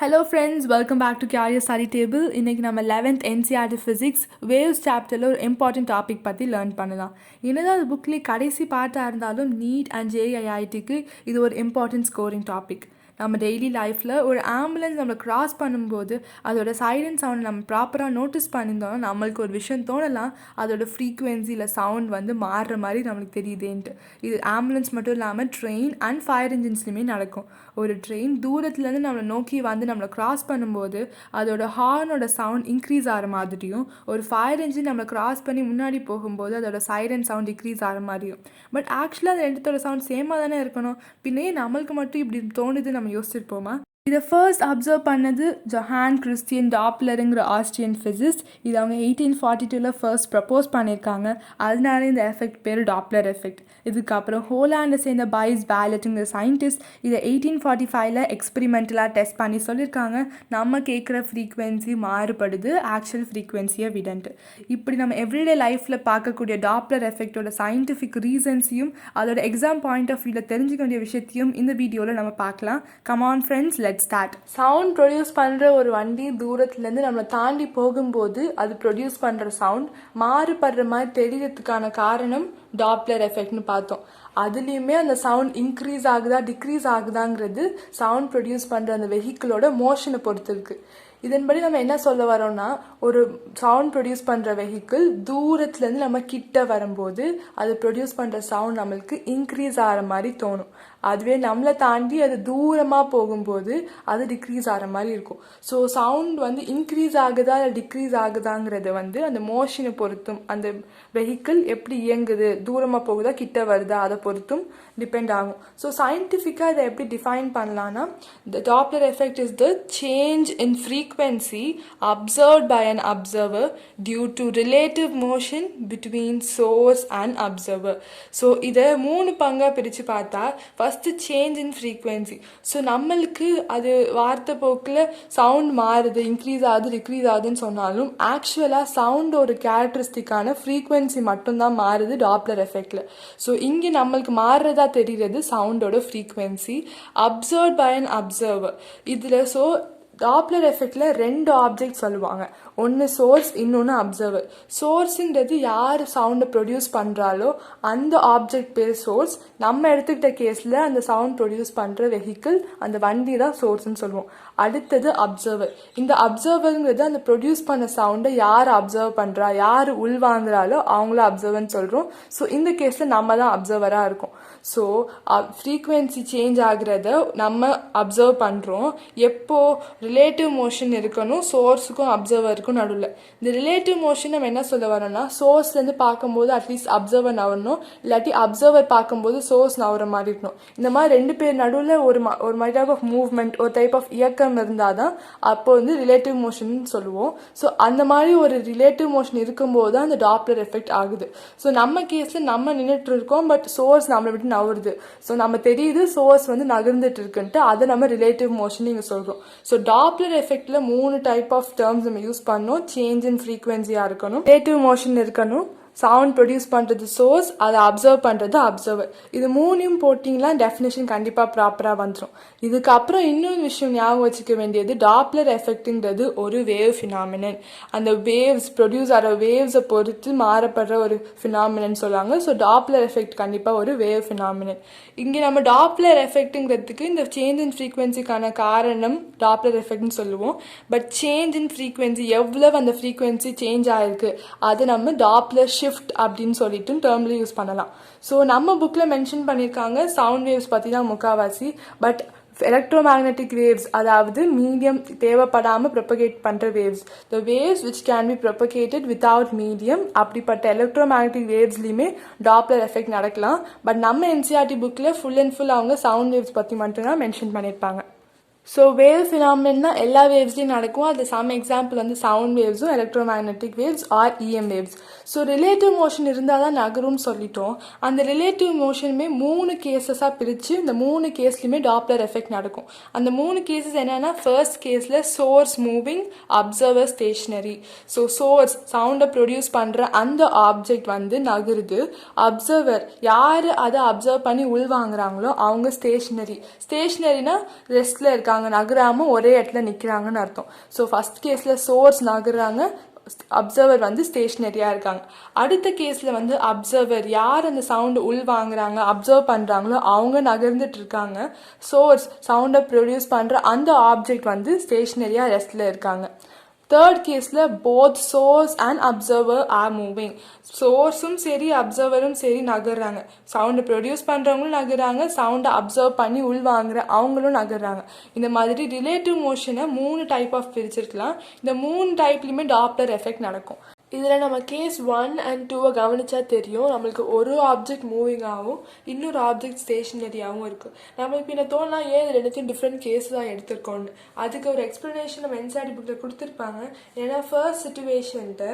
Hello friends, welcome back to Career Study Table. இன்னைக்கு நம்ம 11th NCERT Physics Waves சாப்டரில் ஒரு இம்பார்ட்டன்ட் டாபிக் பற்றி லேர்ன் பண்ணலாம். என்னதான் அது புக்லேயே கடைசி பார்ட்டாக இருந்தாலும் NEET அண்ட் JEE IITக்கு இது ஒரு இம்பார்ட்டன்ட் ஸ்கோரிங் டாபிக். நம்ம டெய்லி லைஃப்பில் ஒரு ஆம்புலன்ஸ் நம்மளை க்ராஸ் பண்ணும்போது அதோட சைரன் சவுண்ட் நம்ம ப்ராப்பராக நோட்டீஸ் பண்ணியிருந்தோம்னா நம்மளுக்கு ஒரு விஷயம் தோணலாம், அதோட ஃப்ரீக்குவென்சி இல்லை சவுண்ட் வந்து மாறுற மாதிரி நம்மளுக்கு தெரியுதேன்ட்டு. இது ஆம்புலன்ஸ் மட்டும் இல்லாமல் ட்ரெயின் அண்ட் ஃபயர் இன்ஜின்ஸ்லையுமே நடக்கும். ஒரு ட்ரெயின் தூரத்துலேருந்து நம்மளை நோக்கி வந்து நம்மளை க்ராஸ் பண்ணும்போது அதோட ஹார்னோட சவுண்ட் இன்க்ரீஸ் ஆகிற மாதிரியும், ஒரு ஃபயர் இன்ஜின் நம்மளை க்ராஸ் பண்ணி முன்னாடி போகும்போது அதோட சைரன் சவுண்ட் டிக்ரீஸ் ஆகிற மாதிரியும். பட் ஆக்சுவலாக அந்த ரெண்டுத்தோட சவுண்ட் சேமாக தானே இருக்கணும், பின்னே நம்மளுக்கு மட்டும் இப்படி தோணுது நம்ம யோசிச்சிருப்போமா? இதை ஃபர்ஸ்ட் அப்சர்வ் பண்ணது ஜொஹான் கிறிஸ்டியன் டாப்லருங்கிற ஆஸ்ட்ரியன் ஃபிசிஸ்ட். இது அவங்க 1842 ஃபர்ஸ்ட் ப்ரப்போஸ் பண்ணியிருக்காங்க. அதனால இந்த எஃபெக்ட் பேர் டாப்லர் எஃபெக்ட். இதுக்கப்புறம் ஹோலாண்டை சேர்ந்த பைஸ் பேலட்டுங்கிற சயின்டிஸ்ட் இதை 1845 எக்ஸ்பெரிமெண்டலாக டெஸ்ட் பண்ணி சொல்லியிருக்காங்க. நம்ம கேட்குற ஃப்ரீக்வென்சி மாறுபடுது ஆக்சுவல் ஃப்ரீக்வென்சியை விடன்ட்டு. இப்படி நம்ம எவ்ரிடே லைஃப்பில் பார்க்கக்கூடிய டாப்லர் எஃபெக்டோட சயின்டிஃபிக் ரீசன்ஸையும் அதோட எக்ஸாம் பாயிண்ட் ஆஃப் வியூவில் தெரிஞ்சுக்க வேண்டிய விஷயத்தையும் இந்த வீடியோவில் நம்ம பார்க்கலாம். Come on friends, start. Sound produce பண்ணுற ஒரு வண்டி தூரத்துலேருந்து நம்மளை தாண்டி போகும்போது அது ப்ரொடியூஸ் பண்ணுற சவுண்ட் மாறுபடுற மாதிரி தெரியறதுக்கான காரணம் டாப்லர் எஃபெக்ட்னு பார்த்தோம். அதுலேயுமே அந்த சவுண்ட் இன்க்ரீஸ் ஆகுதா டிக்ரீஸ் ஆகுதாங்கிறது சவுண்ட் ப்ரொடியூஸ் பண்ணுற அந்த வெஹிக்கிளோட மோஷனை பொறுத்து இருக்கு. இதன்படி நம்ம என்ன சொல்ல வரோம்னா, ஒரு சவுண்ட் ப்ரொடியூஸ் பண்ணுற வெஹிக்கிள் தூரத்துலேருந்து நம்ம கிட்ட வரும்போது அது ப்ரொடியூஸ் பண்ணுற சவுண்ட் நம்மளுக்கு இன்க்ரீஸ் ஆகிற மாதிரி தோணும். அதுவே நம்மளை தாண்டி அது தூரமாக போகும்போது அது டிக்ரீஸ் ஆகிற மாதிரி இருக்கும். ஸோ சவுண்ட் வந்து இன்க்ரீஸ் ஆகுதா இல்லை டிக்ரீஸ் ஆகுதாங்கிறது வந்து அந்த மோஷனை பொறுத்தும், அந்த வெஹிக்கிள் எப்படி இயங்குது, தூரமாக போகுதா கிட்ட வருதா அதை பொறுத்தும் டிபெண்ட் ஆகும். ஸோ சயின்டிஃபிக்காக இதை எப்படி டிஃபைன் பண்ணலான்னா, the Doppler effect is the change in frequency observed by an observer due to relative motion between source and observer. So இதை 3 பங்கா பிரித்து பார்த்தா, first change in frequency. So நம்மளுக்கு அது வார்த்தை போக்கில் சவுண்ட் மாறுது, இன்க்ரீஸ் ஆகுது டிக்ரீஸ் ஆகுதுன்னு சொன்னாலும் ஆக்சுவலாக சவுண்டோட கேரக்டரிஸ்டிக்கான ஃப்ரீக்வென்சி மட்டும்தான் மாறுது டாப்லர் எஃபெக்டில். ஸோ இங்கே நம்மளுக்கு மாறுறதா தெரிகிறது சவுண்டோட frequency observed by an observer. இதில் ஸோ டாப்லர் எஃபெக்டில் 2 ஆப்ஜெக்ட் சொல்லுவாங்க, ஒன்று சோர்ஸ் இன்னொன்று அப்சர்வர். சோர்ஸுங்கிறது யார் சவுண்டை ப்ரொடியூஸ் பண்ணுறாலோ அந்த ஆப்ஜெக்ட் பேர் சோர்ஸ். நம்ம எடுத்துக்கிட்ட கேஸில் அந்த சவுண்ட் ப்ரொடியூஸ் பண்ணுற வெஹிக்கிள், அந்த வண்டி தான் சோர்ஸ்ன்னு சொல்லுவோம். அடுத்தது அப்சர்வர். இந்த அப்சர்வருங்கிறது அந்த ப்ரொடியூஸ் பண்ண சவுண்டை யார் அப்சர்வ் பண்ணுறா, யார் உள்வாங்குறாலோ அவங்கள அப்சர்வர்னு சொல்கிறோம். ஸோ இந்த கேஸில் நம்ம தான் அப்சர்வராக இருக்கும். ஸோ ஃப்ரீக்வென்சி சேஞ்ச் ஆகிறத நம்ம அப்சர்வ் பண்ணுறோம். எப்போ ரிலேட்டிவ் மோஷன் இருக்கணும் சோர்ஸுக்கும் அப்சர்வருக்கும் நடுவில். இந்த ரிலேட்டிவ் மோஷன் நம்ம என்ன சொல்ல வரோம்னா, சோர்ஸ்லேருந்து பார்க்கும்போது அட்லீஸ்ட் அப்சர்வர் நவரணும், இல்லாட்டி அப்சர்வர் பார்க்கும்போது சோர்ஸ் நவர மாதிரி இருக்கணும். இந்த மாதிரி 2 பேர் நடுவில் ஒரு மாதிரி டைப் ஆஃப் மூவ்மெண்ட், ஒரு டைப் ஆஃப் இயக்கம் இருந்தால் தான் அப்போ வந்து ரிலேட்டிவ் மோஷன் சொல்லுவோம். ஸோ அந்த மாதிரி ஒரு ரிலேட்டிவ் மோஷன் இருக்கும்போது தான் அந்த டாப்லர் எஃபெக்ட் ஆகுது. ஸோ நம்ம கேஸில் நம்ம நின்றுட்டு இருக்கோம், பட் சோர்ஸ் நம்மளை விட்டு நவருது. ஸோ நம்ம தெரியுது சோர்ஸ் வந்து நகர்ந்துட்டு இருக்குன்ட்டு, அதை நம்ம ரிலேட்டிவ் மோஷன் இங்கே சொல்கிறோம். ஸோ டாப்லர் எஃபெக்ட்ல 3 டைப் ஆஃப் டேர்ம்ஸ் நம்ம யூஸ் பண்ணோம். சேஞ்ச் இன் ஃப்ரீக்வென்சியா இருக்கணும், ரிலேட்டிவ் மோஷன் இருக்கணும், சவுண்ட் ப்ரொடியூஸ் பண்ணுறது சோர்ஸ், அதை அப்சர்வ் பண்ணுறது அப்சர்வர். இது 3யும் போட்டிங்கன்னா டெஃபினேஷன் கண்டிப்பாக ப்ராப்பராக வந்துடும். இதுக்கப்புறம் இன்னொரு விஷயம் ஞாபகம் வச்சுக்க வேண்டியது, டாப்லர் எஃபெக்ட்டுங்கிறது ஒரு வேவ் ஃபினாமினன். அந்த வேவ்ஸ் ப்ரொடியூஸ் ஆகிற வேவ்ஸை பொறுத்து மாறப்படுற ஒரு ஃபினாமினன் சொல்லுவாங்க. ஸோ டாப்லர் எஃபெக்ட் கண்டிப்பாக ஒரு வேவ் ஃபினாமினன். இங்கே நம்ம டாப்லர் எஃபெக்ட்டுங்கிறதுக்கு இந்த சேஞ்ச் இன் ஃப்ரீக்வென்சிக்கான காரணம் டாப்லர் எஃபெக்ட்னு சொல்லுவோம். பட் சேஞ்ச் இன் ஃப்ரீக்வென்சி எவ்வளவு அந்த ஃப்ரீக்வென்சி சேஞ்ச் ஆகிருக்கு அதை நம்ம டாப்லர் ஷிஃப்ட் அப்படின்னு சொல்லிட்டு டேர்ம்ல யூஸ் பண்ணலாம். ஸோ நம்ம புக்கில் மென்ஷன் பண்ணியிருக்காங்க சவுண்ட் வேவ்ஸ் பற்றி தான் முக்கால்வாசி. பட் எலக்ட்ரோமேக்னெட்டிக் வேவ்ஸ், அதாவது மீடியம் தேவைப்படாமல் ப்ரொபகேட் பண்ணுற waves, the waves which can be propagated without medium, அப்படிப்பட்ட எலக்ட்ரோமேக்னெட்டிக் வேவ்ஸ்லையுமே டாப்லர் எஃபெக்ட் நடக்கலாம். பட் நம்ம என்சிஆர்டி புக்கில் ஃபுல் அண்ட் ஃபுல் அவங்க சவுண்ட் வேவ்ஸ் பற்றி மட்டும்தான் மென்ஷன் பண்ணியிருப்பாங்க. ஸோ வேவ் ஃபினாமினா எல்லா வேவ்ஸ்லையும் நடக்கும். அது சம் எக்ஸாம்பிள் வந்து சவுண்ட் வேவ்ஸும் எலக்ட்ரோமேக்னெட்டிக் வேவ்ஸ் ஆர் இஎம் வேவ்ஸ். ஸோ ரிலேட்டிவ் மோஷன் இருந்தால் தான் நகரும்னு சொல்லிட்டோம். அந்த ரிலேட்டிவ் மோஷனுமே 3 கேசஸாக பிரித்து இந்த 3 கேஸ்லையுமே டாப்லர் எஃபெக்ட் நடக்கும். அந்த 3 கேசஸ் என்னென்னா, ஃபர்ஸ்ட் கேஸில் source moving, observer stationery. So source சவுண்டை ப்ரொடியூஸ் பண்ணுற அந்த ஆப்ஜெக்ட் வந்து நகருது. அப்சர்வர் யார் அதை அப்சர்வ் பண்ணி உள்வாங்குறாங்களோ அவங்க ஸ்டேஷ்னரி. ஸ்டேஷ்னரினா ரெஸ்டில் இருக்காங்க, இருக்காங்க, நகராமல் ஒரே இடத்துல நிற்கிறாங்கன்னு அர்த்தம். ஸோ ஃபஸ்ட் கேஸில் சோர்ஸ் நகர்றாங்க, அப்சர்வர் வந்து ஸ்டேஷ்னரியாக இருக்காங்க. அடுத்த கேஸில் வந்து அப்சர்வர் யார் அந்த சவுண்டு உள் வாங்குறாங்க, அப்சர்வ் பண்ணுறாங்களோ அவங்க நகர்ந்துட்டு இருக்காங்க. சோர்ஸ் சவுண்டை ப்ரொடியூஸ் பண்ணுற அந்த ஆப்ஜெக்ட் வந்து ஸ்டேஷ்னரியாக ரெஸ்ட்டில் இருக்காங்க. தேர்ட் கேஸில் both source and observer are moving. சோர்ஸும் சரி அப்சர்வரும் சரி நகர்றாங்க. சவுண்டை ப்ரொடியூஸ் பண்ணுறவங்களும் நகர்றாங்க, சவுண்டை அப்சர்வ் பண்ணி உள்வாங்குற அவங்களும் நகர்றாங்க. இந்த மாதிரி ரிலேட்டிவ் மோஷனை 3 டைப் ஆஃப் பிரிச்சிருக்கலாம். இந்த 3 டைப்லையுமே டாப்ளர் எஃபெக்ட் நடக்கும். இதில் நம்ம கேஸ் 1 and 2 கவனிச்சா தெரியும், நம்மளுக்கு ஒரு ஆப்ஜெக்ட் மூவிங்காகவும் இன்னொரு ஆப்ஜெக்ட் ஸ்டேஷனரியாகவும் இருக்குது. நம்ம இப்போ இந்த தோணலாம் ஏன் இது ரெண்டுத்தையும் டிஃப்ரெண்ட் கேஸ் தான் எடுத்திருக்கோன்னு. அதுக்கு ஒரு எக்ஸ்ப்ளனேஷன் நம்ம என்சிஆர்டி புக்கில் கொடுத்துருப்பாங்க. ஏன்னா ஃபர்ஸ்ட் சிச்சுவேஷன்ட்டு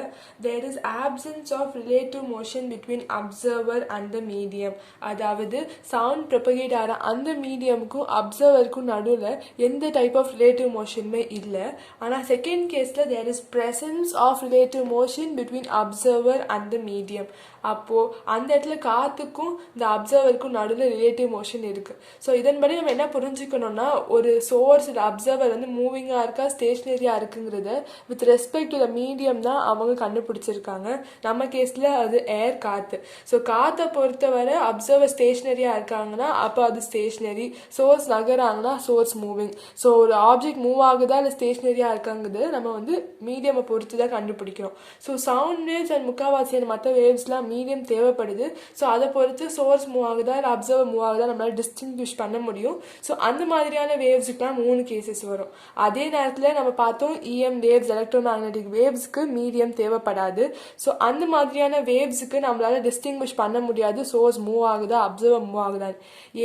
there is absence of relative motion between observer and the medium. அதாவது சவுண்ட் ப்ரொபகேட் ஆகிற அந்த மீடியமுக்கும் அப்சர்வருக்கும் நடுவில் எந்த டைப் ஆஃப் ரிலேட்டிவ் மோஷனுமே இல்லை. ஆனால் செகண்ட் கேஸில் there is presence of relative motion between observer and the medium. அப்போது அந்த இடத்துல காற்றுக்கும் இந்த அப்சர்வருக்கும் நடுவில் ரிலேட்டிவ் மோஷன் இருக்குது. ஸோ இதன்படி நம்ம என்ன புரிஞ்சுக்கணும்னா, ஒரு சோர்ஸ் இல்லை அப்சர்வர் வந்து மூவிங்காக இருக்கா ஸ்டேஷ்னரியாக இருக்குங்கிறத with respect to the medium தான் அவங்க கண்டுபிடிச்சிருக்காங்க. நம்ம கேஸில் அது ஏர், காற்று. ஸோ காற்றை பொறுத்தவரை அப்சர்வர் ஸ்டேஷ்னரியாக இருக்காங்கன்னா அப்போ அது ஸ்டேஷ்னரி, சோர்ஸ் நகராங்கன்னா சோர்ஸ் மூவிங். ஸோ ஒரு ஆப்ஜெக்ட் மூவ் ஆகுதா இல்லை ஸ்டேஷ்னரியாக இருக்காங்கிறது நம்ம வந்து மீடியமை பொறுத்து தான் கண்டுபிடிக்கிறோம். ஸோ சவுண்ட் வேவ்ஸ் அண்ட் முக்கால்வாசி மற்ற வேவ்ஸ்லாம் மீடியம் தேவைப்படுது. ஸோ அதை பொறுத்து சோர்ஸ் மூவ் ஆகுதா இல்லை அப்சர்வர் மூவ் ஆகுதா நம்மளால் டிஸ்டிங்விஷ் பண்ண முடியும். ஸோ அந்த மாதிரியான வேவ்ஸுக்குலாம் 3 கேசஸ் வரும். அதே நேரத்தில் நம்ம பார்த்தோம் இஎம் வேவ்ஸ், எலக்ட்ரோ மேக்னெட்டிக் வேவ்ஸுக்கு மீடியம் தேவைப்படாது. ஸோ அந்த மாதிரியான வேவ்ஸுக்கு நம்மளால் டிஸ்டிங்விஷ் பண்ண முடியாது சோர்ஸ் மூவ் ஆகுதா அப்சர்வர் மூவ் ஆகுதான்னு.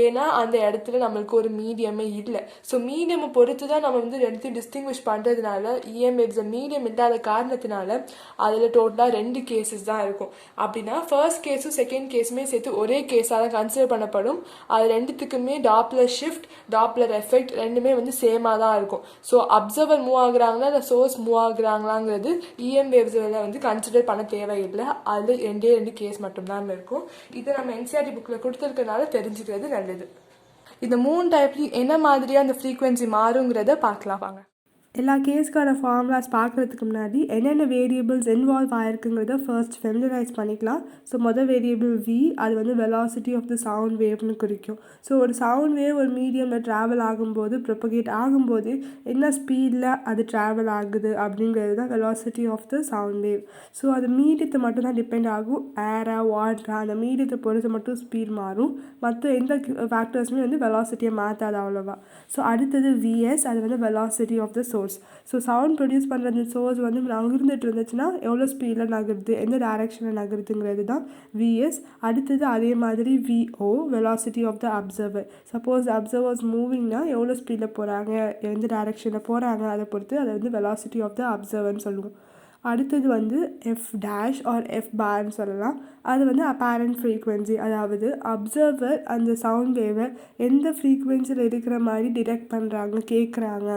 ஏன்னா அந்த இடத்துல நம்மளுக்கு ஒரு மீடியமே இல்லை. ஸோ மீடியமை பொறுத்து தான் நம்ம வந்து ரெண்டுத்தையும் டிஸ்டிங்விஷ் பண்ணுறதுனால இஎம் வேவ்ஸ் மீடியம் இல்லாத காரணத்தினால அதில் டோட்டலாக 2 கேசஸ் தான் இருக்கும். அப்படின்னா ஃபர்ஸ்ட் கேஸும் செகண்ட் கேஸுமே சேர்த்து ஒரே கேஸாக தான் கன்சிடர் பண்ணப்படும். அது ரெண்டுத்துக்குமே டாப்ளர் ஷிஃப்ட், டாப்ளர் எஃபெக்ட் ரெண்டுமே வந்து சேமாக தான் இருக்கும். ஸோ அப்சர்வர் மூவ் ஆகுறாங்களா இல்லை சோர்ஸ் மூவ் ஆகுறாங்களாங்கிறது இஎம் வேவ்ஸில் வந்து கன்சிடர் பண்ண தேவையில்லை. அதில் 2 கேஸ் மட்டும்தான் இருக்கும். இதை நம்ம என்சிஆர்டி புக்கில் கொடுத்துருக்கனால தெரிஞ்சுக்கிறது நல்லது. இந்த 3 டைப்லையும் என்ன மாதிரியாக அந்த ஃப்ரீக்வன்சி மாறுங்கிறத பார்க்கலாம் வாங்க. எல்லா கேஸ்க்கான ஃபார்முலாஸ் பார்க்குறதுக்கு முன்னாடி என்னென்ன வேரியபிள்ஸ் இன்வால்வ் ஆகிருக்குங்கிறத ஃபர்ஸ்ட் ஃபெமிலரைஸ் பண்ணிக்கலாம். ஸோ மொதல் வேரியபிள் வி, அது வந்து வெலாசிட்டி ஆஃப் த சவுண்ட் வேவ்னு குறிக்கும். ஸோ ஒரு சவுண்ட் வேவ் ஒரு மீடியமில் ட்ராவல் ஆகும்போது, ப்ரொபகேட் ஆகும்போது என்ன ஸ்பீடில் அது ட்ராவல் ஆகுது அப்படிங்கிறது தான் velocity of the sound wave. So அது மீடியத்தை மட்டும் தான் டிபெண்ட் ஆகும். ஏரா, வாட்டரா, அந்த மீடியத்தை பொறுத்து மட்டும் ஸ்பீட் மாறும். மற்ற எந்த ஃபேக்டர்ஸுமே வந்து வெலாசிட்டியை மாற்றாது அவ்வளோவா. ஸோ அடுத்தது விஎஸ், அது வந்து velocity of the source. So sound produce பண்ணுற அந்த சோர்ஸ் வந்து நகர்ந்துட்டு இருந்துச்சுன்னா எவ்வளோ ஸ்பீடில் நகருது, எந்த டைரக்ஷனில் நகருதுங்கிறது தான் விஎஸ். அடுத்தது அதே மாதிரி VO, velocity of the observer. Suppose observers மூவிங்னா எவ்வளோ ஸ்பீடில் போகிறாங்க, எந்த டைரக்ஷனில் போகிறாங்க அதை பொறுத்து அதை வந்து வெலாசிட்டி ஆஃப் த அப்சர்வர்னு சொல்லுவோம். அடுத்தது வந்து எஃப் டேஷ் ஆர் எஃப் பார்னு சொல்லலாம். அது வந்து அப்பேரண்ட் ஃப்ரீக்வன்சி, அதாவது அப்சர்வர் அந்த சவுண்ட் வேவை எந்த ஃப்ரீக்வன்சியில் இருக்கிற மாதிரி டிடெக்ட் பண்ணுறாங்க, கேட்குறாங்க,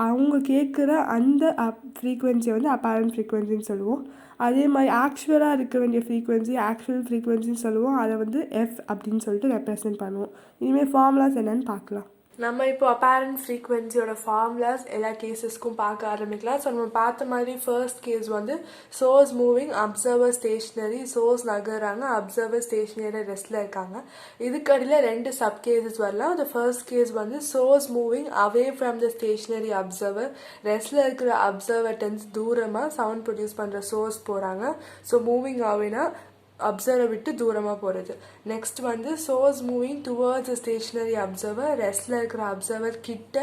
அவங்க கேட்குற அந்த ஃப்ரீக்வன்சியை வந்து அப்பேரண்ட் ஃப்ரீக்வன்சின்னு சொல்லுவோம். அதே மாதிரி ஆக்சுவலாக இருக்க வேண்டிய ஃப்ரீக்வன்சி ஆக்சுவல் ஃப்ரீக்வன்சின்னு சொல்லுவோம். அதை வந்து எஃப் அப்படின்னு சொல்லிட்டு ரெப்ரசன்ட் பண்ணுவோம். இனிமேல் ஃபார்முலாஸ் என்னென்னு பார்க்கலாம். நம்ம இப்போ அப்பேரண்ட் ஃப்ரீக்வன்சியோட ஃபார்முலாஸ் எல்லா கேசஸ்க்கும் பார்க்க ஆரம்பிக்கலாம். ஸோ நம்ம பார்த்த மாதிரி ஃபர்ஸ்ட் கேஸ் வந்து source moving, observer stationary, source நகர்றாங்க, அப்சர்வர் ஸ்டேஷ்னரி ரெஸ்ட்டில் இருக்காங்க. இதுக்கடியில் 2 சப் கேசஸ் வரலாம். அந்த ஃபர்ஸ்ட் கேஸ் வந்து source moving away from the stationary observer, ரெஸ்ட்டில் இருக்கிற அப்சர்வர்டன்ஸ் தூரமாக சவுண்ட் ப்ரொடியூஸ் பண்ணுற சோர்ஸ் போகிறாங்க. ஸோ மூவிங் ஆவேனா அப்சர்வை விட்டு தூரமாக போகிறது. நெக்ஸ்ட் வந்து source moving towards stationary observer, ரெஸ்ட்டில் இருக்கிற அப்சர்வர் கிட்ட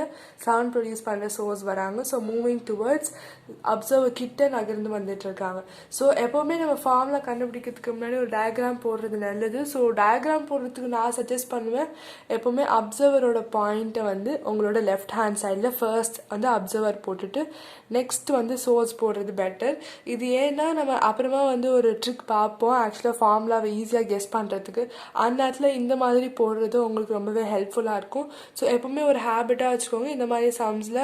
சவுண்ட் ப்ரொடியூஸ் பண்ணுற சோர்ஸ் வராங்க. ஸோ மூவிங் டுவர்ட்ஸ் அப்சர்வர் கிட்ட நகர்ந்து வந்துட்டு இருக்காங்க. ஸோ எப்போவுமே நம்ம ஃபார்முலா கண்டுபிடிக்கிறதுக்கு முன்னாடி ஒரு டயக்ராம் போடுறது நல்லது. ஸோ டயக்ராம் போடுறதுக்கு நான் சஜஸ்ட் பண்ணுவேன், எப்போவுமே அப்சர்வரோட பாயிண்ட்டை வந்து உங்களோட லெஃப்ட் ஹேண்ட் சைடில் ஃபர்ஸ்ட் வந்து அப்சர்வர் போட்டுட்டு நெக்ஸ்ட் வந்து சோர்ஸ் போடுறது பெட்டர். இது ஏன்னா நம்ம அப்புறமா வந்து ஒரு ட்ரிக் பார்ப்போம். ஆக்சுவலாக ஃபார்முலாவை ஈஸியாக கெஸ் பண்ணுறதுக்கு. அந்த நேரத்தில் இந்த மாதிரி போடுறது உங்களுக்கு ரொம்பவே ஹெல்ப்ஃபுல்லாக இருக்கும். ஸோ எப்போவுமே ஒரு ஹேபிட்டாக வச்சுக்கோங்க, இந்த மாதிரி சம்ஸில்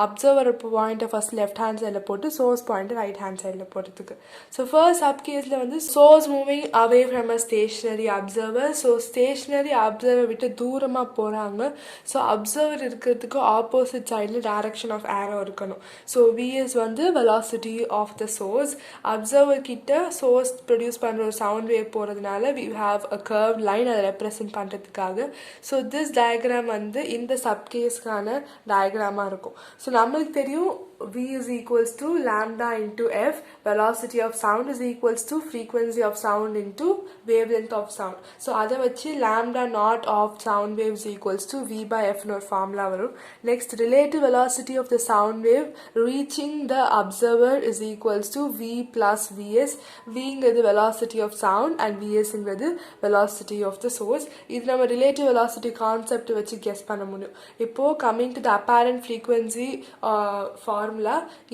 அப்சர்வர் பாயிண்ட்டை ஃபஸ்ட் லெஃப்ட் ஹேண்ட் சைடில் போட்டு சோர்ஸ் பாயிண்ட்டை ரைட் ஹேண்ட் சைடில் போடுறதுக்கு. ஸோ ஃபர்ஸ்ட் சப் கேஸில் வந்து source moving away from a stationary observer. So stationary observer விட்டு தூரமாக போகிறாங்க. ஸோ அப்சர்வர் இருக்கிறதுக்கு ஆப்போசிட் சைடில் டைரக்ஷன் ஆஃப் ஏரோ இருக்கணும். ஸோ விஎஸ் வந்து velocity of the source. Observer கிட்ட சோர்ஸ் ப்ரொடியூஸ் பண்ணுற ஒரு சவுண்ட் வேவ் போகிறதுனால we have a curve line அதை ரெப்ரசென்ட் பண்ணுறதுக்காக. ஸோ திஸ் டயக்ராம் வந்து இந்த சப்கேஸ்க்கான டயக்ராமாக இருக்கும். ஸோ நம்மளுக்கு தெரியும் V is equals to lambda into F, velocity of sound is equals to frequency of sound into wavelength of sound. So அதை வச்சு lambda naught of sound wave is equals to V by F னு ஒரு formula வரும். Next, relative velocity of the sound wave reaching the observer is equals to V plus Vs. Vங்கிறது velocity of sound and Vsங்கிறது velocity of the source. இது நம்ம relative velocity concept வச்சு guess பண்ண முடியும். இப்போ coming to the apparent frequency formula,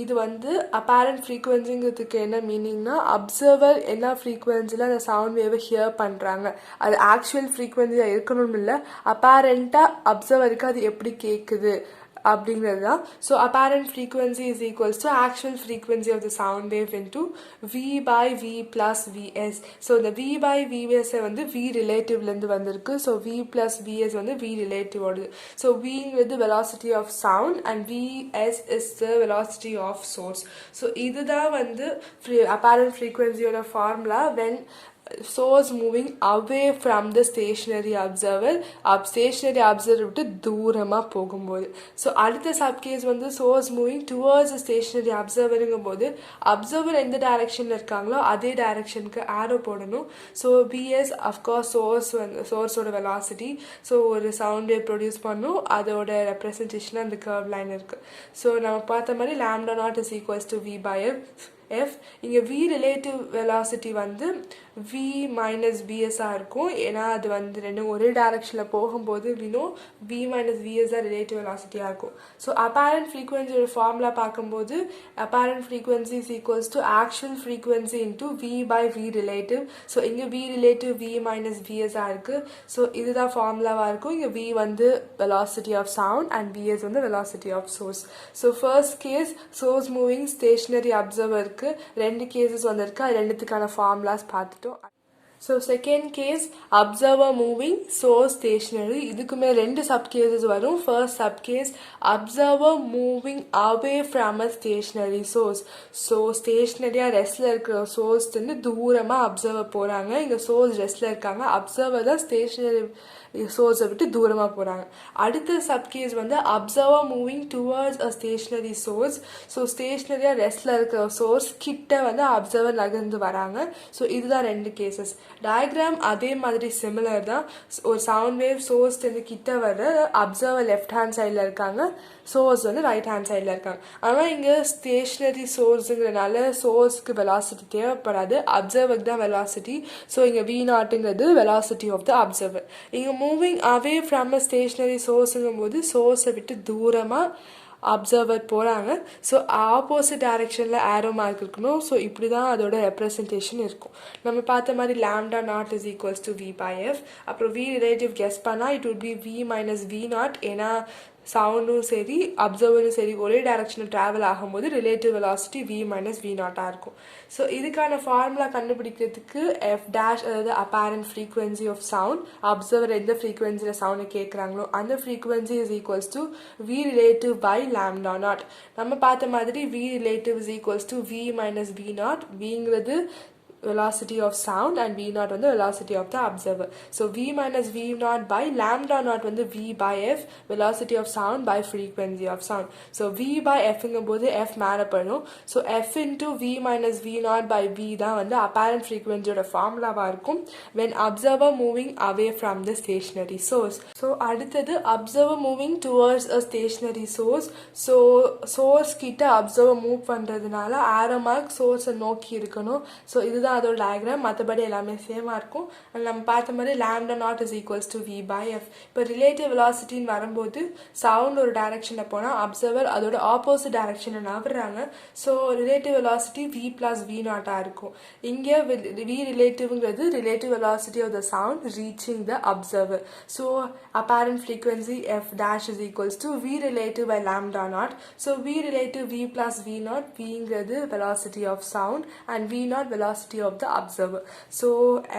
இது வந்து apparent frequencyங்கிறதுக்கு என்ன மீனிங்னா observer என்ன ஃப்ரீக்வன்சியில் அந்த சவுண்ட் வேவை ஹியர் பண்ணுறாங்க, அது ஆக்சுவல் ஃப்ரீக்வன்சியாக இருக்கணும் இல்லை, அப்பேரண்ட்டாக அப்சர்வருக்கு அது எப்படி கேட்குது அப்படிங்கிறது தான். So apparent frequency is equals to actual frequency of the sound wave into V by V plus Vs. So இந்த V by Vs வந்து V ரிலேட்டிவ்லேருந்து வந்திருக்கு. ஸோ V plus Vs வந்து V ரிலேட்டிவ் ஓடுது. ஸோ Vங்கிறது velocity of sound and Vs is the velocity of source. So இதுதான் வந்து apparent frequencyயோட formula when source moving away from the stationary observer, stationary observer விட்டு தூரமாக போகும்போது. ஸோ அடுத்த சப்கேஸ் வந்து source moving towards the stationary observerங்கும் போது அப்சர்வர் எந்த டைரக்ஷனில் இருக்காங்களோ அதே டைரக்ஷனுக்கு ஆரோ போடணும். ஸோ பிஎஸ் அஃப்கோர்ஸ் சோர்ஸோட வெலாசிட்டி. ஸோ ஒரு சவுண்ட் வேவ் ப்ரொடியூஸ் பண்ணும், அதோட ரெப்ரசன்டேஷன் அந்த கர்வ் லைன் இருக்குது. ஸோ நம்ம பார்த்த மாதிரி lambda naught is equals to V by F. இங்கே V ரிலேட்டிவ் வெலாசிட்டி வந்து V minus Vsஆக இருக்கும். ஏன்னா அது வந்து ரெண்டும் ஒரே டைரக்ஷனில் போகும்போது வினோ V minus Vs தான் ரிலேட்டிவ் வெலாசிட்டியாக இருக்கும். ஸோ apparent frequency ஒரு ஃபார்முலா பார்க்கும்போது apparent frequency is equals to actual frequency into V by V relative. So இங்கே V relative V minus Vsஆக இருக்குது. ஸோ இதுதான் ஃபார்முலாவாக இருக்கும். இங்கே V வந்து velocity of sound and Vs வந்து velocity of source. So first case source moving stationary observer ரெண்டு cases வந்திருக்கு. அது ரெண்டுத்துக்கான ஃபார்முலாஸ் பார்த்துட்டோம். So second case observer moving source stationary. இதுக்குமே ரெண்டு சப் கேசஸ் வரும். First sub case observer moving away from a stationary source. So ஸ்டேஷனரியாக ரெஸ்டில் இருக்கிற சோர்ஸ்லேருந்து தூரமாக அப்சர்வர் போகிறாங்க. இங்கே சோர்ஸ் ரெஸ்டில் இருக்காங்க, அப்சர்வர் தான் ஸ்டேஷனரி சோர்ஸை விட்டு தூரமாக போகிறாங்க. அடுத்த சப்கேஸ் வந்து observer moving towards a stationary source. So ஸ்டேஷ்னரியாக ரெஸ்டில் இருக்கிற சோர்ஸ் கிட்ட வந்து அப்சர்வர் நகர்ந்து வராங்க. ஸோ இதுதான் ரெண்டு கேசஸ். டயக்ராம் அதே மாதிரி சிமிலர் தான். ஒரு சவுண்ட் வேவ் சோர்ஸ்லேருந்து கிட்ட வர அப்சர்வர் லெஃப்ட் ஹேண்ட் சைடில் இருக்காங்க, சோர்ஸ் வந்து ரைட் ஹேண்ட் சைடில் இருக்காங்க. ஆனால் இங்கே ஸ்டேஷ்னரி சோர்ஸுங்கிறனால சோர்ஸ்க்கு வெலாசிட்டி தேவைப்படாது, அப்சர்வருக்கு தான் வெலாசிட்டி. ஸோ இங்கே V நாட்டுங்கிறது வெலாசிட்டி ஆஃப் த அப்சர்வர். இங்கே moving away from a stationary சோர்ஸுங்கும் போது சோர்ஸை விட்டு தூரமாக அப்சர்வர் போகிறாங்க. ஸோ ஆப்போசிட் டைரக்ஷனில் ஆரோ மார்க் இருக்கணும். ஸோ இப்படி தான் அதோட ரெப்ரசன்டேஷன் இருக்கும். நம்ம பார்த்த மாதிரி lambda naught is equals to V by F. அப்புறம் V ரிலேட்டிவ் கெஸ் பண்ணால் it would be V minus V naught. ஏன்னா சவுண்டும் சரி அப்சர்வரும் சரி ஒரே டைரக்ஷனில் ட்ராவல் ஆகும்போது relative velocity V minus V நாட்டாக இருக்கும். ஸோ இதுக்கான ஃபார்முலா கண்டுபிடிக்கிறதுக்கு F டேஷ், அதாவது apparent frequency of sound, observer எந்த ஃப்ரீக்வன்சியில் சவுண்டை கேட்குறாங்களோ அந்த frequency is equals to V relative by lambda naught. நம்ம பார்த்த மாதிரி V relative is equals to V minus V naught. Vங்கிறது velocity of sound and V naught வந்து velocity of the observer. So V minus V naught by lambda naught வந்து V by F, velocity of sound by frequency of sound. So V by F ங்கும் போது F மேலே போயிடும். So F into V minus V naught by V தான் வந்து apparent frequency ஓட ஃபார்முலாவாக இருக்கும் when observer moving away from the stationary source. So அடுத்தது observer moving towards a stationary source. So source கிட்ட observer move பண்ணுறதுனால arrow mark source நோக்கி இருக்கணும். So இதுதான் இதுதான் அதோட டயக்ராம். மற்றபடி எல்லாமே சேமாக இருக்கும். நம்ம பார்த்த மாதிரி lambda naught is equals to v by f. இப்போ ரிலேட்டிவ் வெலாசிட்டின்னு வரும்போது சவுண்ட் ஒரு டைரக்ஷனில் போனால் அப்சர்வர் அதோட ஆப்போசிட் டைரக்ஷனில் நகர்றாங்க. So relative velocity v + v நாட்டாக இருக்கும். இங்கே v ரிலேட்டிவ்ங்கிறது relative velocity of the sound reaching the observer. So apparent frequency f dash is equals to v relative by lambda naught. So v relative v plus v naught, vங்கிறது velocity of sound and v naught velocity of the observer. So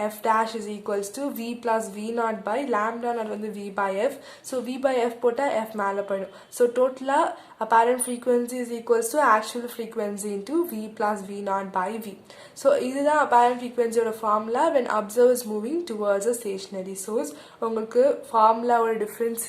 f dash is equals to v plus v naught by lambda naught வந்து v by f. So v by f போட்டா f மேலே போயிடும். So totally apparent frequency is equals to actual frequency into v plus v naught by v. So இதுதான் apparent frequency ஓட formula when observer is moving towards a stationary source. உங்களுக்கு formula ஓட difference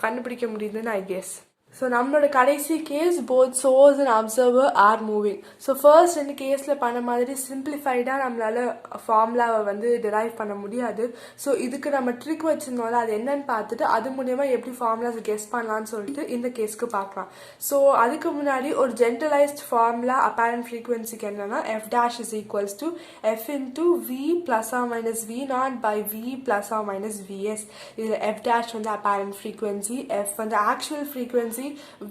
கண்டுபிடிக்க முடியுதுன்னு I guess. So நம்மளோட கடைசி case both source and observer are moving. So first ரெண்டு கேஸில் பண்ண மாதிரி சிம்பிளிஃபைடாக நம்மளால் ஃபார்முலாவை வந்து டிரைவ் பண்ண முடியாது. ஸோ இதுக்கு நம்ம ட்ரிக் வச்சுருந்தோம்ல, அது என்னன்னு பார்த்துட்டு அது மூலியமாக எப்படி ஃபார்முலாஸ் கெஸ் பண்ணலான்னு சொல்லிட்டு இந்த கேஸ்க்கு பார்க்கலாம். ஸோ அதுக்கு முன்னாடி ஒரு ஜென்ரலைஸ்ட் ஃபார்முலா அப்பேரண்ட் ஃப்ரீக்வன்சிக்கு என்னன்னா F dash is equals to F into V plus R minus V not by V plus R minus VS. இதில் எஃப் டேஷ் வந்து அப்பேரண்ட் ஃப்ரீக்வன்சி, எஃப் வந்து actual frequency,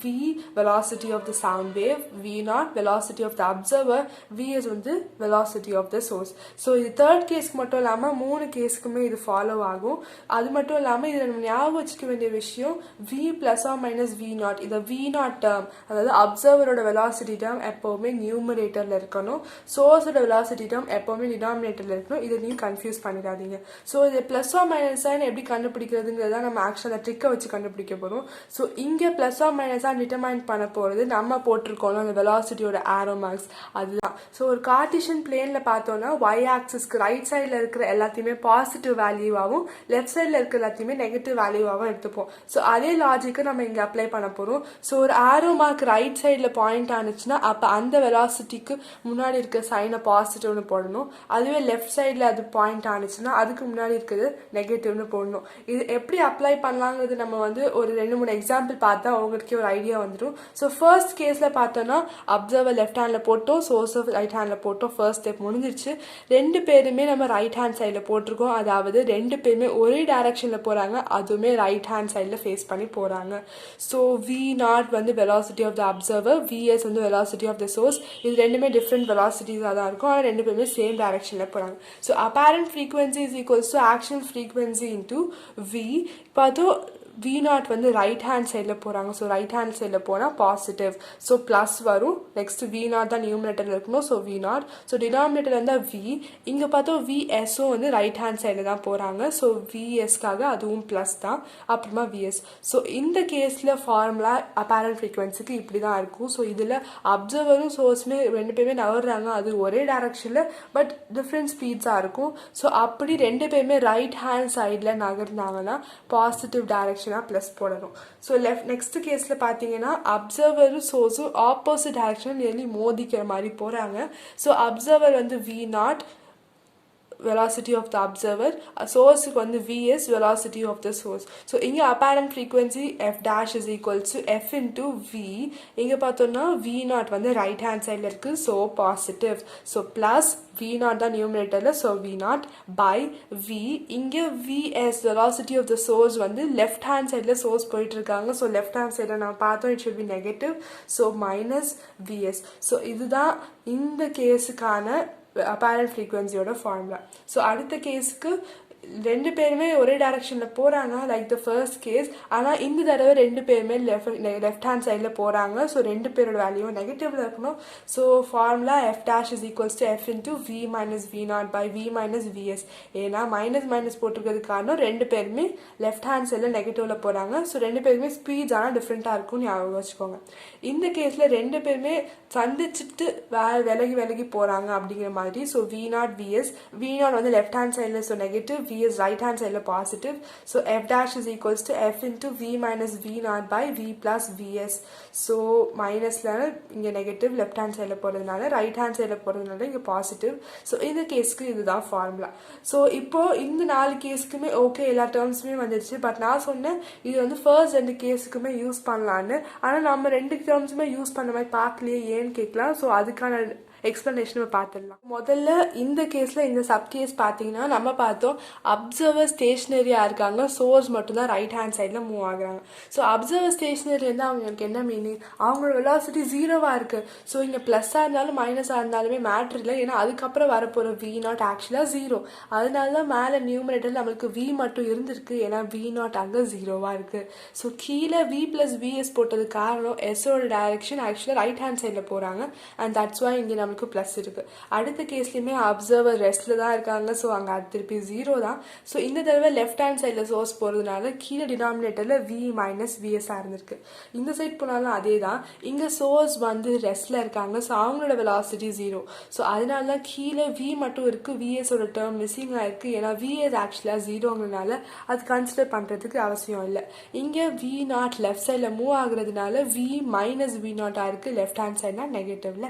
v velocity of the sound wave, v naught velocity of the observer, v is வந்து velocity of the source. So இது third கேஸ்க்கு மட்டும் இல்லாமல் மூணு கேஸ்க்குமே இது follow ஆகும். அது மட்டும் இல்லாமல் இதில் நம்ம ஞாபகம் வச்சுக்க வேண்டிய விஷயம் v plus or minus v naught. இந்த v naught டேர்ம், அதாவது அப்சர்வரோட வெலாசிட்டி டேர்ம் எப்போவுமே நியூமரேட்டரில் இருக்கணும், சோர்ஸோட வெலாசிட்டி டேர்ம் எப்போவுமே டினாமினேட்டரில் இருக்கணும். இதை நீங்கள் கன்ஃபியூஸ் பண்ணிடாதீங்க. ஸோ இது ப்ளஸ் ஆர் மைனஸ் சைன் எப்படி கண்டுபிடிக்கிறதுங்கிறத நம்ம ஆக்சுவலாக ட்ரிக்கை வச்சு கண்டுபிடிக்க போகிறோம். ஸோ இங்கே ப்ளஸ் ஆர் மைனஸாக டிட்டர்மைன் பண்ண போகிறது நம்ம போட்டிருக்கோம் அந்த வெலாசிட்டியோட ஆரோ மார்க்ஸ், அதுதான். ஸோ ஒரு கார்டீசியன் பிளேனில் பார்த்தோன்னா ஒய் ஆக்சிஸ்க்கு ரைட் சைடில் இருக்கிற எல்லாத்தையுமே பாசிட்டிவ் வேல்யூவாகவும் லெஃப்ட் சைடில் இருக்கிற எல்லாத்தையுமே நெகட்டிவ் வேல்யூவாகவும் எடுத்துப்போம். ஸோ அதே லாஜிக்கை நம்ம இங்கே அப்ளை பண்ண போகிறோம். ஸோ ஒரு ஆரோ மார்க் ரைட் சைடில் பாயிண்ட் ஆனிச்சுன்னா அப்போ அந்த வெலாசிட்டிக்கு முன்னாடி இருக்க சைனை பாசிட்டிவ்னு போடணும். அதுவே லெஃப்ட் சைடில் அது பாயிண்ட் ஆனிச்சுன்னா அதுக்கு முன்னாடி இருக்கிறது நெகட்டிவ்னு போடணும். இது எப்படி அப்ளை பண்ணலாங்கிறது நம்ம வந்து ஒரு 2-3 எக்ஸாம்பிள் பார்த்தா உங்களுக்கு ஒரு ஐடியா வந்துடும். ஸோ ஃபர்ஸ்ட் கேஸில் பார்த்தோன்னா அப்சர்வர் லெஃப்ட் ஹேண்டில் போட்டோம், சோர்ஸ் ரைட் ஹேண்டில் போட்டோம். ஃபர்ஸ்ட் ஸ்டெப் முடிஞ்சிருச்சு. ரெண்டு பேருமே நம்ம ரைட் ஹேண்ட் சைடில் போட்டிருக்கோம். அதாவது ரெண்டு பேருமே ஒரே டைரக்ஷனில் போகிறாங்க, அதுவுமே ரைட் ஹேண்ட் சைடில் ஃபேஸ் பண்ணி போகிறாங்க. ஸோ வி நாட் வந்து velocity of the observer, VS வந்து வெலாசிட்டி ஆஃப் த சோர்ஸ். இது ரெண்டுமே டிஃப்ரெண்ட் வெலாசிட்டிஸாக தான் இருக்கும், ஆனால் ரெண்டு பேருமே சேம் டைரக்ஷனில் போகிறாங்க. So apparent frequency is equals to actual frequency into V. பார்த்தோ v நாட் வந்து ரைட் ஹேண்ட் சைடில் போகிறாங்க. ஸோ ரைட் ஹேண்ட் சைடில் போனால் பாசிட்டிவ், ஸோ ப்ளஸ் வரும். நெக்ஸ்ட் v நாட் தான் நியூமினேட்டரில் இருக்கணும், so v not. So denominator இருந்தால் v. இங்கே பார்த்தோம் vsவும் வந்து ரைட் ஹேண்ட் சைடில் தான் போகிறாங்க, ஸோ vsக்காக அதுவும் ப்ளஸ் தான், அப்புறமா vs. ஸோ இந்த கேஸில் ஃபார்முலா அப்பேரண்ட் ஃப்ரீக்வன்சிக்கு இப்படி தான் இருக்கும். ஸோ இதில் அப்சர்வரும் சோர்ஸுமே ரெண்டு பேருமே நகர்றாங்க, அது ஒரே டைரக்ஷனில் பட் டிஃப்ரெண்ட் ஸ்பீட்ஸாக இருக்கும். ஸோ அப்படி ரெண்டு பேருமே ரைட் ஹேண்ட் சைடில் நகர்ந்தாங்கன்னா பாசிட்டிவ் டைரக்ஷன் ப்ளஸ் போடணும். ஸோ நெக்ஸ்ட் கேஸில் பார்த்தீங்கன்னா அப்சர்வரும் சோர்ஸும் ஆப்போசிட் டைரக்ஷன் நியர்லி மோதிக்கிற மாதிரி போகிறாங்க. ஸோ அப்சர்வர் வந்து V not velocity of the observer, source வந்து vs velocity of the source. So இங்க apparent frequency f dash is equals to f into v. இங்க பார்த்தோம்னா v naught வந்து right hand sideல இருக்கு, so positive. So plus v naught தான் numeratorல, so v naught by v. இங்க vs velocity of the source வந்து left hand sideல source போயிட்டு இருக்காங்க, so left hand sideல நம்ம பார்த்தோம் it should be negative, so minus vs. So இதுதான் இந்த கேஸுக்கான apparent frequency ஓட ஃபார்முலா. ஸோ அடுத்த கேஸுக்கு ரெண்டு பேருமே ஒரே டைரக்ஷனில் போகிறாங்க லைக் த ஃபர்ஸ்ட் கேஸ். ஆனால் இந்த தடவை ரெண்டு பேருமே லெஃப்ட் ஹேண்ட் சைடில் போகிறாங்க. ஸோ ரெண்டு பேரோட வேல்யூவும் நெகட்டிவில் இருக்கணும். So formula F dash is equals to F into V minus V not by V minus VS. ஏன்னா மைனஸ் மைனஸ் போட்டிருக்கிறதுக்கு காரணம் ரெண்டு பேருமே லெஃப்ட் ஹேண்ட் சைடில் நெகட்டிவில் போகிறாங்க. ஸோ ரெண்டு பேருமே ஸ்பீட்ஸ் ஆனால் டிஃப்ரெண்ட்டாக இருக்கும்னு ஞாபகம் வச்சுக்கோங்க. இந்த கேஸில் ரெண்டு பேருமே சந்திச்சுட்டு விலகி விலகி போகிறாங்க அப்படிங்கிற மாதிரி. So V not VS, V not வந்து லெஃப்ட் ஹேண்ட் சைடில் so negative, v is right hand side positive. So f dash is equals to f into v minus v naught by v plus vs. So minus இங்க negative left hand side போறதுனால right hand side போறதுனால இங்க positive. So இந்த கேஸ்க்கு இதுதான் formula. So இப்போ இந்த 4 கேஸ்க்குமே okay, எல்லா டேர்ம்ஸுமே வந்துடுச்சு. பட் நான் சொன்னேன் இது வந்து ஃபர்ஸ்ட் 2 கேஸுக்குமே யூஸ் பண்ணலான்னு. ஆனால் நம்ம 2 டேர்ம்ஸுமே யூஸ் பண்ண மாதிரி பார்க்கலையே, ஏன்னு கேட்கலாம். ஸோ அதுக்கான எக்ஸ்ப்ளனேஷன் பார்த்துடலாம். முதல்ல இந்த கேஸில் இந்த சப்கேஸ் பார்த்தீங்கன்னா நம்ம பார்த்தோம் அப்சர்வர் ஸ்டேஷ்னரியாக இருக்காங்க, சோர்ஸ் மட்டும்தான் ரைட் ஹேண்ட் சைடில் மூவ் ஆகுறாங்க. ஸோ அப்சர்வர் ஸ்டேஷ்னரி இருந்தால் அவங்களுக்கு என்ன மீனிங், அவங்களோட வெலாசிட்டி ஜீரோவாக இருக்குது. ஸோ இங்கே ப்ளஸ்ஸாக இருந்தாலும் மைனஸாக இருந்தாலுமே மேட்ரு இல்லை, ஏன்னா அதுக்கப்புறம் வரப்போகிற வி நாட் ஆக்சுவலாக ஜீரோ. அதனால தான் மேலே நியூமரேட்டர் நம்மளுக்கு வி மட்டும் இருந்திருக்கு, ஏன்னா வி நாட் அங்கே ஜீரோவாக இருக்குது. ஸோ கீழே வி ப்ளஸ் விஎஸ் போட்டது காரணம் எஸ்ஸோட டைரக்ஷன் ஆக்சுவலாக ரைட் ஹேண்ட் சைடில் போகிறாங்க, அண்ட் தட்ஸ் வாய் இங்கே நமக்கு ப்ளஸ் இருக்குது. அடுத்த கேஸ்லையுமே அப்சர்வர் ரெஸ்ட்டில் தான் இருக்காங்க, ஸோ அங்கே அது திருப்பி ஜீரோ தான். ஸோ இந்த தடவை லெஃப்ட் ஹேண்ட் சைடில் சோர்ஸ் போகிறதுனால கீழே டினாமினேட்டரில் வி மைனஸ் விஎஸ்ஸாக இருந்திருக்கு. இந்த சைட் போனாலும் அதே தான், இங்கே சோர்ஸ் வந்து ரெஸ்ட்டில் இருக்காங்க, ஸோ அவங்களோட வெலாசிட்டி ஜீரோ. ஸோ அதனால தான் கீழே வி மட்டும் இருக்குது, விஎஸோட டேர்ம் மிஸ்ஸிங் ஆகிருக்கு, ஏன்னா விஎஸ் ஆக்சுவலாக ஜீரோங்கிறதுனால அது கன்சிடர் பண்ணுறதுக்கு அவசியம் இல்லை. இங்கே வி நாட் லெஃப்ட் சைடில் மூவ் ஆகுறதுனால வி மைனஸ் வி நாட்டாக இருக்குது, லெஃப்ட் ஹேண்ட் சைட்னா நெகட்டிவ்ல.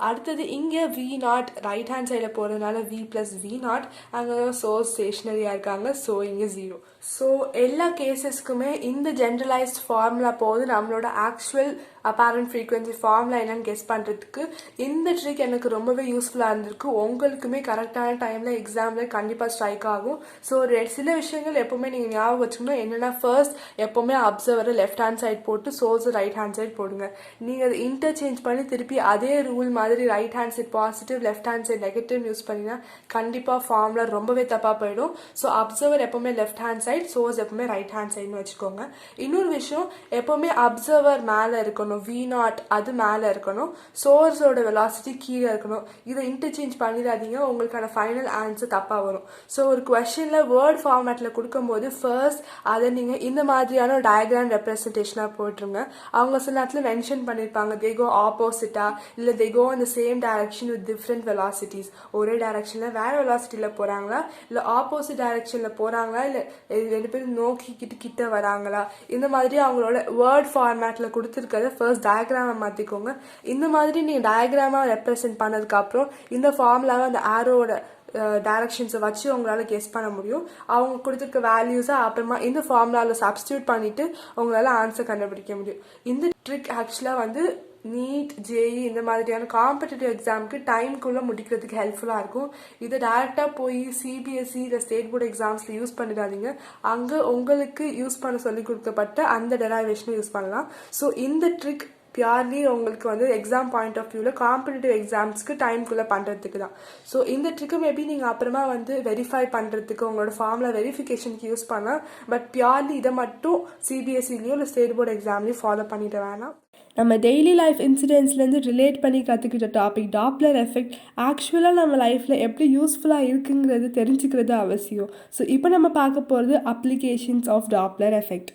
அடுத்தது இங்கே வி நாட் ரைட் ஹேண்ட் சைடில் போகிறதுனால வி ப்ளஸ் வி நாட், அங்கே சோர்ஸ் ஸ்டேஷ்னரியாக இருக்காங்க, ஸோ இங்கே ஜீரோ. ஸோ எல்லா கேசஸ்க்குமே இந்த ஜென்ரலைஸ்ட் ஃபார்முலா போது நம்மளோட ஆக்சுவல் அப்பேரண்ட் ஃப்ரீக்வன்சி ஃபார்முலா என்னன்னு கெஸ் பண்ணுறதுக்கு இந்த ட்ரிக் எனக்கு ரொம்பவே யூஸ்ஃபுல்லாக இருந்திருக்கு. உங்களுக்குமே கரெக்டான டைமில் எக்ஸாமில் கண்டிப்பாக ஸ்ட்ரைக் ஆகும். ஸோ சில விஷயங்கள் எப்போவுமே நீங்கள் ஞாபகம் வச்சுக்கணும். என்னென்னா ஃபர்ஸ்ட் எப்போவுமே அப்சர்வரை லெஃப்ட் ஹேண்ட் சைட் போட்டு சோர்ஸ் ரைட் ஹேண்ட் சைட் போடுங்க. நீங்கள் அதை இன்டர்சேஞ்ச் பண்ணி திருப்பி அதே ரூல் மாதிரி right hand side positive left hand side negative use பண்ணினா கண்டிப்பாக ஃபார்முலா ரொம்பவே தப்பாக போயிடும். ஸோ அப்சர்வர் எப்போவுமே லெஃப்ட் ஹேண்ட் சைட், சோர்ஸ் எப்பவுமே ரைட் ஹேண்ட் சைடுன்னு வச்சுக்கோங்க. இன்னொரு விஷயம், எப்பவுமே அப்சர்வர் மேலே இருக்கணும், வி நாட் அது மேலே இருக்கணும், சோர்ஸோட வெலாசிட்டி கீழே இருக்கணும். இதை இன்டர்சேஞ்ச் பண்ணிடாதீங்க, உங்களுக்கான ஃபைனல் ஆன்சர் தப்பாக வரும். ஸோ ஒரு கொஸ்டினில் வேர்ட் ஃபார்மேட்டில் கொடுக்கும்போது ஃபர்ஸ்ட் அதை நீங்கள் இந்த மாதிரியான ஒரு டயக்ராம் ரெப்ரஸன்டேஷனாக போட்டுருங்க. அவங்க சில நேரத்தில் மென்ஷன் பண்ணியிருப்பாங்க தே கோ ஆப்போசிட்டா, இல்லை தே கோ இந்த same direction with different velocities. ஒரே டைரக்ஷனில் வேறு வெலாசிட்டியில் போகிறாங்களா, இல்லை ஆப்போசிட் டைரக்ஷனில் போகிறாங்களா, இல்லை ரெண்டு பேரும் நோக்கிக்கிட்டு கிட்ட வராங்களா, இந்த மாதிரி அவங்களோட வேர்ட் ஃபார்மேட்டில் கொடுத்துருக்கிறத ஃபர்ஸ்ட் டயக்ராமை மாற்றிக்கோங்க. இந்த மாதிரி நீங்கள் டயக்ராமாக ரெப்ரசென்ட் பண்ணதுக்கப்புறம் இந்த ஃபார்முலாவை அந்த ஆரோட டைரக்ஷன்ஸை வச்சு உங்களால் கெஸ் பண்ண முடியும். அவங்க கொடுத்துருக்க வேல்யூஸை அப்புறமா இந்த ஃபார்முலாவில் சப்ஸ்டியூட் பண்ணிவிட்டு உங்களால் ஆன்சர் கண்டுபிடிக்க முடியும். இந்த ட்ரிக் ஆக்சுவலாக வந்து நீட், ஜேஇ இந்த மாதிரியான காம்படிட்டிவ் எக்ஸாமுக்கு டைம்குள்ளே முடிக்கிறதுக்கு ஹெல்ப்ஃபுல்லாக இருக்கும். இதை டேரெக்டாக போய் சிபிஎஸ்சி இல்லை ஸ்டேட் போர்டு எக்ஸாம்ஸில் யூஸ் பண்ணிடாதீங்க. அங்கே உங்களுக்கு யூஸ் பண்ண சொல்லி கொடுக்கப்பட்ட அந்த டெரைவேஷனை யூஸ் பண்ணலாம். ஸோ இந்த ட்ரிக் பியூர்லி உங்களுக்கு வந்து எக்ஸாம் பாயிண்ட் ஆஃப் வியூவில் காம்படிட்டிவ் எக்ஸாம்ஸ்க்கு டைம்குள்ளே பண்ணுறதுக்கு தான். ஸோ இந்த ட்ரிக்கு மேபி நீங்கள் அப்புறமா வந்து வெரிஃபை பண்ணுறதுக்கு உங்களோட ஃபார்முலா வெரிஃபிகேஷனுக்கு யூஸ் பண்ணலாம். பட் பியூர்லி இதை மட்டும் சிபிஎஸ்சிலையோ இல்லை ஸ்டேட் போர்டு எக்ஸாம்லேயும் ஃபாலோ பண்ணிட வேணாம். நம்ம டெய்லி லைஃப் இன்சிடென்ட்ஸ்லேருந்து ரிலேட் பண்ணி கற்றுக்கிட்ட டாபிக் டாப்ளர் எஃபெக்ட் ஆக்சுவலாக நம்ம லைஃப்பில் எப்படி யூஸ்ஃபுல்லாக இருக்குங்கிறது தெரிஞ்சுக்கிறது அவசியம். ஸோ இப்போ நம்ம பார்க்க போகிறது applications of Doppler effect.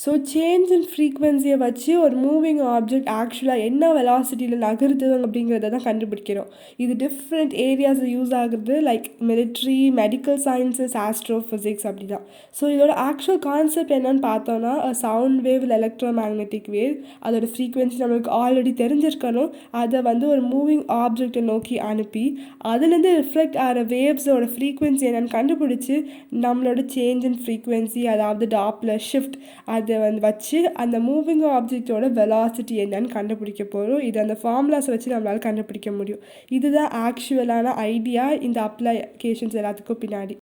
So change in ஃப்ரீக்வன்சியை வச்சு ஒரு மூவிங் ஆப்ஜெக்ட் ஆக்சுவலாக என்ன வெலாசிட்டியில் நகருது அப்படிங்கிறத தான் கண்டுபிடிக்கிறோம். இது டிஃப்ரெண்ட் ஏரியாஸில் யூஸ் ஆகுறது, like military, medical sciences, astrophysics அப்படி தான். ஸோ இதோட ஆக்சுவல் கான்செப்ட் என்னன்னு பார்த்தோன்னா சவுண்ட் வேவ் இல்லை எலக்ட்ரோ மேக்னெட்டிக் வேவ், அதோட ஃப்ரீக்வன்சி நம்மளுக்கு ஆல்ரெடி தெரிஞ்சிருக்கணும். அதை வந்து ஒரு மூவிங் ஆப்ஜெக்டை நோக்கி அனுப்பி அதுலேருந்து ரிஃப்ளெக்ட் ஆகிற வேவ்ஸோட ஃப்ரீக்வன்சி என்னென்னு கண்டுபிடிச்சி நம்மளோட சேஞ்ச் இன் ஃப்ரீக்வன்சி, அதாவது டாப்ளர் ஷிஃப்ட், அதை வந்து வச்சு அந்த மூவிங் ஆப்ஜெக்டோட வெலாசிட்டி என்னன்னு கண்டுபிடிக்க போகிறோம். இது அந்த ஃபார்முலாஸை வச்சு நம்மளால் கண்டுபிடிக்க முடியும். இதுதான் ஆக்சுவலான ஐடியா இந்த அப்ளிகேஷன்ஸ் எல்லாத்துக்கும் பின்னாடி.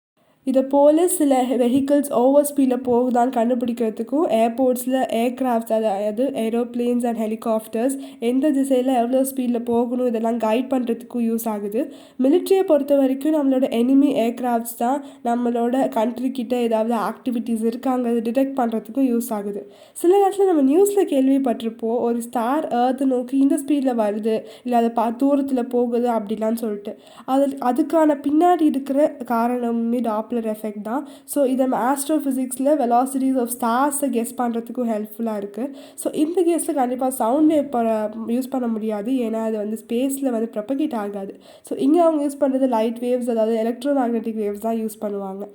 இதை போல் சில வெஹிக்கிள்ஸ் ஓவர் ஸ்பீடில் போகுதான்னு கண்டுபிடிக்கிறதுக்கும் ஏர்போர்ட்ஸில் ஏர்க்ராஃப்ட்ஸ், அதாவது ஏரோப்ளேன்ஸ் அண்ட் ஹெலிகாப்டர்ஸ் எந்த திசையில் எவ்வளோ ஸ்பீடில் போகணும் இதெல்லாம் கைட் பண்ணுறதுக்கும் யூஸ் ஆகுது. மிலிட்ரியை பொறுத்த வரைக்கும் நம்மளோட எனிமி ஏர்க்ராஃப்ட்ஸ் தான் நம்மளோட கண்ட்ரிக்கிட்ட ஏதாவது ஆக்டிவிட்டீஸ் இருக்காங்க அதை டிடெக்ட் பண்ணுறதுக்கும் யூஸ் ஆகுது. சில நேரத்தில் நம்ம நியூஸில் கேள்விப்பட்டிருப்போம் ஒரு ஸ்டார் ஏர்த்தை நோக்கி இந்த ஸ்பீடில் வருது, இல்லை அதை தூரத்தில் போகுது அப்படிலாம் சொல்லிட்டு. அதுக்கான பின்னாடி இருக்கிற காரணமே டாப்ளர் எஃபெக்ட் தான். ஸோ இதை நம்ம ஆஸ்ட்ரோஃபிசிக்ஸில் வெலாசிட்டிஸ் ஆஃப் ஸ்டார்ஸை கெஸ் பண்ணுறதுக்கும் ஹெல்ப்ஃபுல்லாக இருக்குது. ஸோ இந்த கேஸில் கண்டிப்பாக சவுண்ட் வேவ் யூஸ் பண்ண முடியாது, ஏன்னா அது வந்து ஸ்பேஸில் வந்து ப்ரொபகேட் ஆகாது. ஸோ இங்கே அவங்க யூஸ் பண்ணுறது லைட் வேவ்ஸ், அதாவது எலக்ட்ரோ மேக்னெட்டிக் வேவ்ஸ் தான் யூஸ் பண்ணுவாங்க.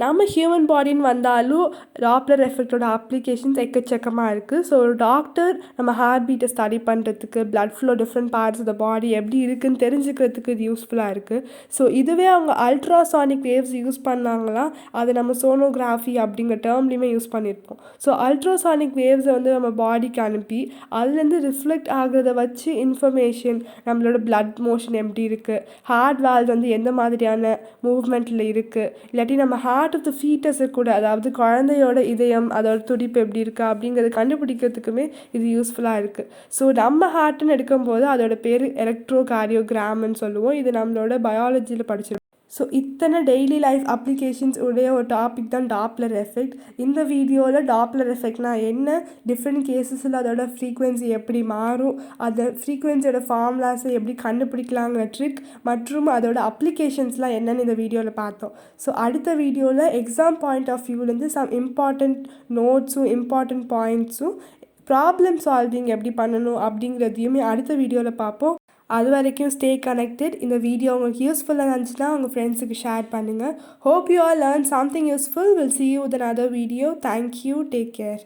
நம்ம ஹியூமன் பாடின்னு வந்தாலும் டாப்ளர் எஃபெக்டோட அப்ளிகேஷன்ஸ் எக்கச்சக்கமாக இருக்குது. ஸோ ஒரு டாக்டர் நம்ம ஹார்ட் பீட்டை ஸ்டடி பண்ணுறதுக்கு, blood flow different parts of the body எப்படி இருக்குன்னு தெரிஞ்சுக்கிறதுக்கு இது யூஸ்ஃபுல்லாக இருக்குது. ஸோ இதுவே அவங்க அல்ட்ராசானிக் வேவ்ஸ் யூஸ் பண்ணாங்களா அது நம்ம சோனோகிராஃபி அப்படிங்கிற டேர்ம்லேயுமே யூஸ் பண்ணியிருப்போம். ஸோ அல்ட்ராசானிக் வேவ்ஸை வந்து நம்ம பாடிக்கு அனுப்பி அதுலேருந்து ரிஃப்ளெக்ட் ஆகிறத வச்சு இன்ஃபர்மேஷன் நம்மளோட பிளட் மோஷன் எப்படி இருக்குது, ஹார்ட் வால்வ் வந்து எந்த மாதிரியான மூவ்மெண்ட்டில் இருக்குது, இல்லாட்டி நம்ம ஹார்ட் ஆஃப் த ஃபீட்டஸை கூட, அதாவது குழந்தையோட இதயம் அதோட துடிப்பு எப்படி இருக்கா அப்படிங்கிறத கண்டுபிடிக்கிறதுக்குமே இது யூஸ்ஃபுல்லாக இருக்குது. ஸோ நம்ம ஹார்ட்னு எடுக்கும்போது அதோட பேர் எலக்ட்ரோகார்டியோகிராம்னு சொல்லுவோம். இது நம்மளோட பயாலஜியில் படிச்சிருக்கோம். ஸோ இத்தனை டெய்லி லைஃப் அப்ளிகேஷன்ஸ் உடைய ஒரு டாபிக் தான் டாப்ளர் எஃபெக்ட். இந்த வீடியோவில் டாப்ளர் எஃபெக்ட்னா என்ன, டிஃப்ரெண்ட் கேசஸில் அதோட ஃப்ரீக்வன்சி எப்படி மாறும், அந்த ஃப்ரீக்வன்சியோட ஃபார்முலாஸை எப்படி கண்டுபிடிக்கலாங்கிற ட்ரிக் மற்றும் அதோட அப்ளிகேஷன்ஸ்லாம் என்னென்னு இந்த வீடியோவில் பார்த்தோம். ஸோ அடுத்த வீடியோவில் எக்ஸாம் பாயிண்ட் ஆஃப் வியூலேருந்து சம் இம்பார்ட்டண்ட் நோட்ஸும் இம்பார்ட்டண்ட் பாயிண்ட்ஸும் ப்ராப்ளம் சால்விங் எப்படி பண்ணணும் அப்படிங்கிறதையுமே அடுத்த வீடியோவில் பார்ப்போம். அது வரைக்கும் ஸ்டே கனெக்டட். இந்த வீடியோ உங்களுக்கு யூஸ்ஃபுல்லாக இருந்துச்சுன்னா உங்கள் ஃப்ரெண்ட்ஸுக்கு ஷேர் பண்ணுங்கள். Hope you all learn something useful. Will see you with another video. Thank you. Take care.